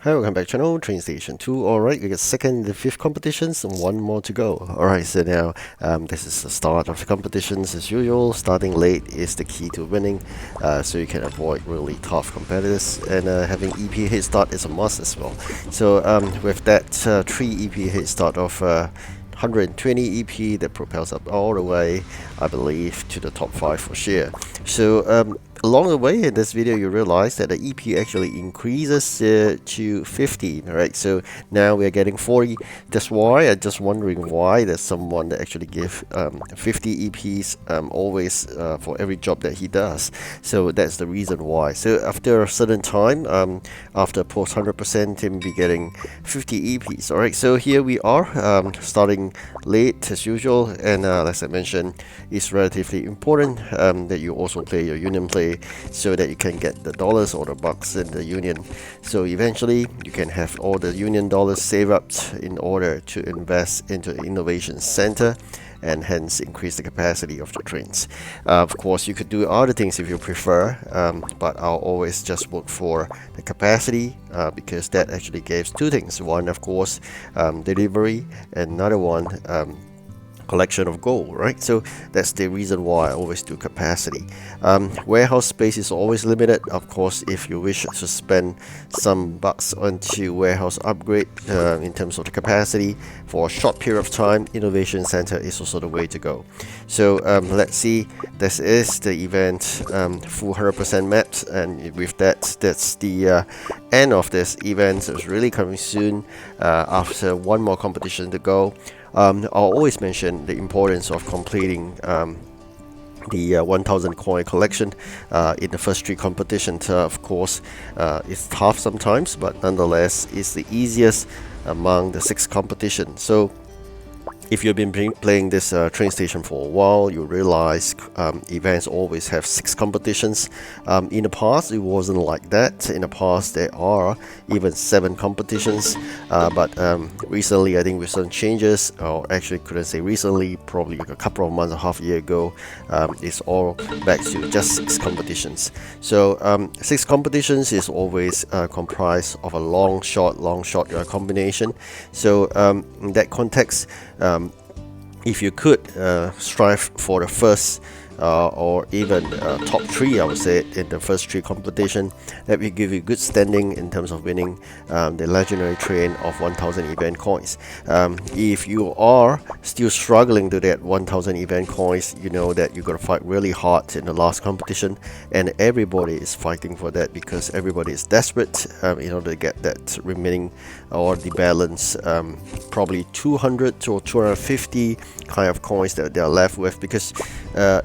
Hi, welcome back channel, train station 2. Alright, we got second and fifth competitions and one more to go. Alright, so now this is the start of the competitions as usual. Starting late is the key to winning, so you can avoid really tough competitors, and having EP head start is a must as well. So with that 3 EP head start of 120 EP, that propels up all the way, I believe, to the top 5 for sure. So along the way in this video, you realize that the EP actually increases to 50, right? So now we are getting 40. That's why I'm just wondering why there's someone that actually give 50 EPs always for every job that he does. So that's the reason why. So after a certain time, after post 100%, him be getting 50 EPs. All right. So here we are starting late as usual, and as I mentioned, it's relatively important that you also play your union play so that you can get the dollars or the bucks in the union. So eventually you can have all the union dollars saved up in order to invest into the innovation center and hence increase the capacity of the trains. Of course, you could do other things if you prefer, but I'll always just work for the capacity because that actually gives two things. One, of course, delivery, and another one, collection of gold, right? So that's the reason why I always do capacity. Warehouse space is always limited. Of course, if you wish to spend some bucks onto warehouse upgrade in terms of the capacity for a short period of time, innovation center is also the way to go. So let's see, this is the event, full 100% mapped, and with that, that's the end of this event. So it's really coming soon after one more competition to go. I'll always mention the importance of completing the 1000 coin collection in the first 3 competitions. Of course, it's tough sometimes, but nonetheless, it's the easiest among the 6 competitions. So if you've been playing this train station for a while, you realize events always have 6 competitions. In the past, it wasn't like that. In the past, there are even 7 competitions. But recently, I think with some changes, or actually couldn't say recently, probably a couple of months, a half a year ago, it's all back to just 6 competitions. So 6 competitions is always comprised of a long shot combination. So in that context, if you could strive for the first or even top 3, I would say, in the first 3 competition, that will give you good standing in terms of winning the legendary train of 1000 event coins. If you are still struggling to get 1000 event coins, you know that you're going to fight really hard in the last competition, and everybody is fighting for that because everybody is desperate in order to get that remaining or the balance, probably 200 or 250 kind of coins that they are left with, because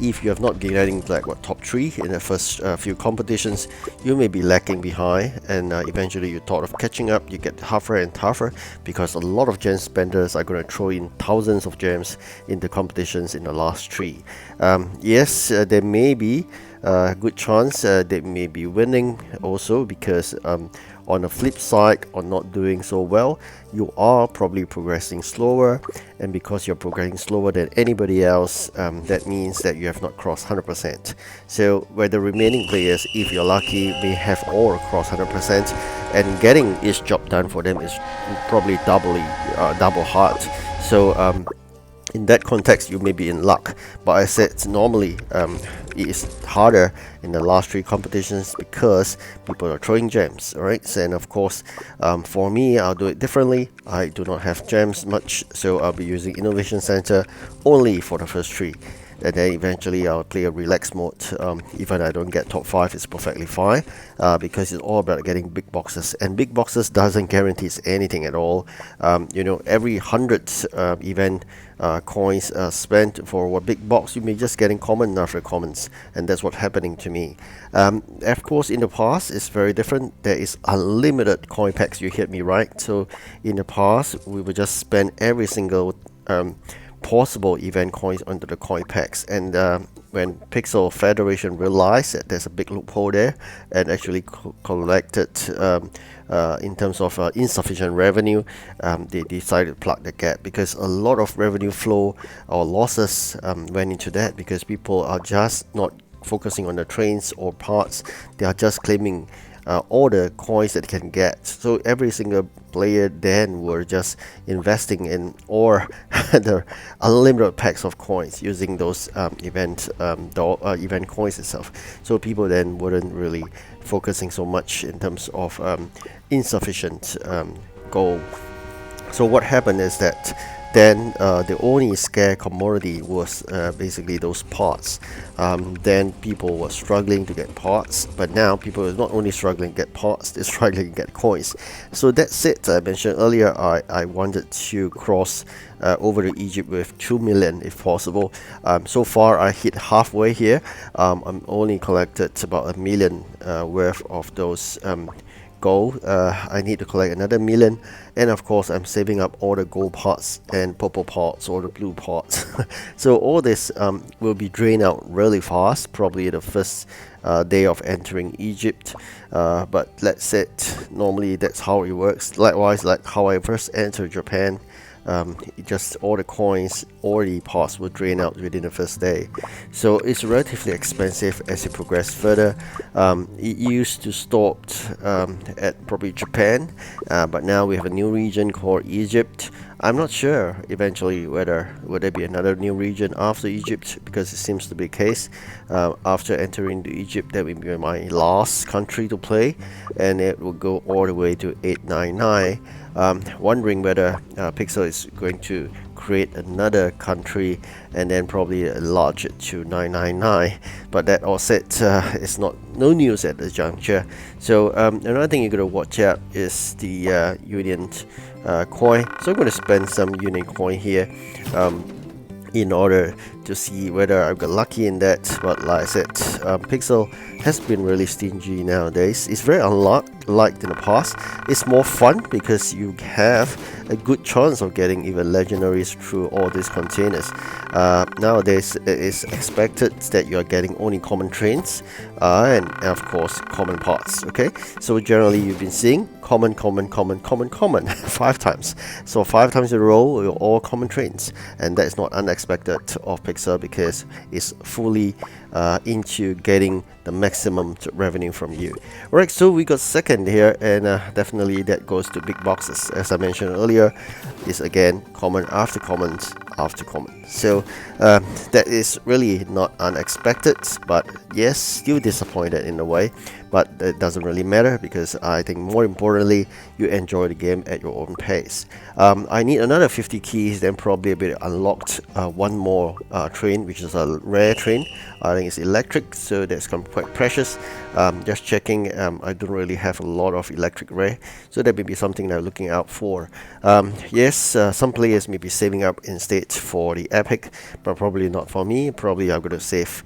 if you have not been getting like top 3 in the first few competitions, you may be lacking behind, and eventually you thought of catching up. You get tougher and tougher because a lot of gem spenders are going to throw in thousands of gems in the competitions in the last 3. Yes, there may be a good chance they may be winning also, because on the flip side, on not doing so well, you are probably progressing slower, and because you're progressing slower than anybody else, that means that you have not crossed 100%. So where the remaining players, if you're lucky, may have all crossed 100%, and getting each job done for them is probably double hard. So in that context, you may be in luck, but I said normally it is harder in the last 3 competitions because people are throwing gems. Alright, so, and of course, for me, I'll do it differently. I do not have gems much, so I'll be using Innovation Center only for the first 3. And then eventually I'll play a relaxed mode. Even I don't get top 5, it's perfectly fine, because it's all about getting big boxes, and big boxes doesn't guarantee anything at all. You know, every 100 event coins spent for a big box, you may just getting common after commons, and that's what's happening to me. Of course, in the past, it's very different. There is unlimited coin packs. You heard me right. So in the past, we would just spend every single possible event coins onto the coin packs, and when Pixel Federation realized that there's a big loophole there and actually collected in terms of insufficient revenue, they decided to plug the gap, because a lot of revenue flow or losses went into that, because people are just not focusing on the trains or parts. They are just claiming all the coins that they can get. So every single player then were just investing in or the unlimited packs of coins using those event coins itself. So people then wouldn't really focusing so much in terms of insufficient gold. So what happened is that then the only scarce commodity was basically those parts. Then people were struggling to get parts, but now people are not only struggling to get parts, they're struggling to get coins. So that's it. I mentioned earlier I wanted to cross over to Egypt with 2 million if possible. So far I hit halfway here. I'm only collected about 1 million worth of those gold. I need to collect another 1 million, and of course I'm saving up all the gold parts and purple parts or the blue parts. So all this will be drained out really fast, probably the first day of entering Egypt, but let's it, normally that's how it works. Likewise, like how I first entered Japan, just all the coins or the parts will drain out within the first day. So it's relatively expensive as you progress further. It used to stop at probably Japan, but now we have a new region called Egypt. I'm not sure eventually whether would there be another new region after Egypt, because it seems to be the case. After entering to Egypt, that will be my last country to play, and it will go all the way to 899. Wondering whether Pixel is going to create another country and then probably enlarge it to 999, but that all said, it's no news at the juncture. So another thing you're going to watch out is the Union coin. So I'm going to spend some Union coin here in order to see whether I've got lucky in that. But like I said, Pixel has been really stingy nowadays. It's very unlike in the past. It's more fun because you have a good chance of getting even legendaries through all these containers. Nowadays it is expected that you are getting only common trains and of course common parts. Okay, so generally you've been seeing common 5 times. So 5 times in a row you're all common trains, and that is not unexpected of Pixel because it's fully into getting the maximum revenue from you. Alright, so we got second here, and definitely that goes to big boxes. As I mentioned earlier, is again common after commons after common. So that is really not unexpected, but yes, still disappointed in a way. But it doesn't really matter because I think more importantly, you enjoy the game at your own pace. I need another 50 keys, then probably a bit unlocked one more train, which is a rare train. I think it's electric, so that's quite precious. Just checking, I don't really have a lot of electric rare, so that may be something that I'm looking out for. Yes, some players may be saving up instead for the epic, but probably not for me. Probably I'm going to save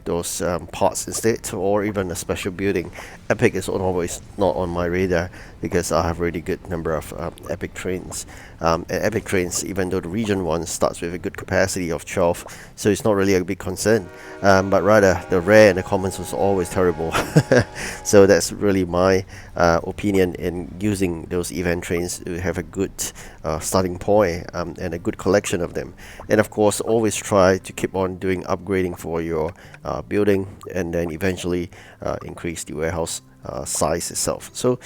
those parts instead, or even a special building. Epic is always not on my radar because I have a really good number of epic trains. And epic trains, even though the region one starts with a good capacity of 12, so it's not really a big concern. But rather the rare and the commons was always terrible. So that's really my opinion in using those event trains to have a good starting point and a good collection of them. And of course, always try to keep on doing upgrading for your building, and then eventually increase the warehouse size itself. So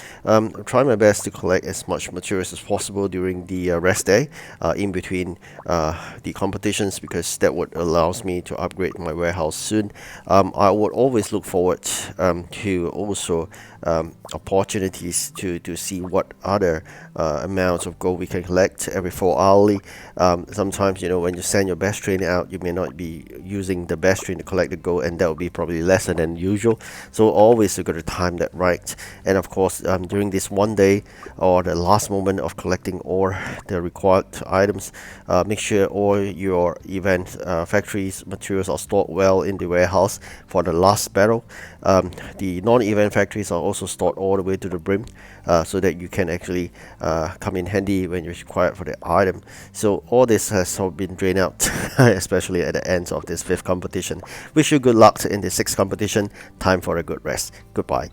try my best to collect as much materials as possible during the rest day in between the competitions, because that would allows me to upgrade my warehouse soon. I would always look forward to also opportunities to see what other amounts of gold we can collect every 4 hourly. Sometimes, you know, when you send your best train out, you may not be using the best train to collect the gold, and that will be probably lesser than usual. So always you got to time that right. And of course, during this one day or the last moment of collecting all the required items, make sure all your event factories materials are stored well in the warehouse for the last battle. The non-event factories are also stored all the way to the brim, so that you can actually come in handy when you're required for the item. So all this has all been drained out, especially at the end of this 5th competition. Wish you good luck in the 6th competition. Time for a good rest. Goodbye.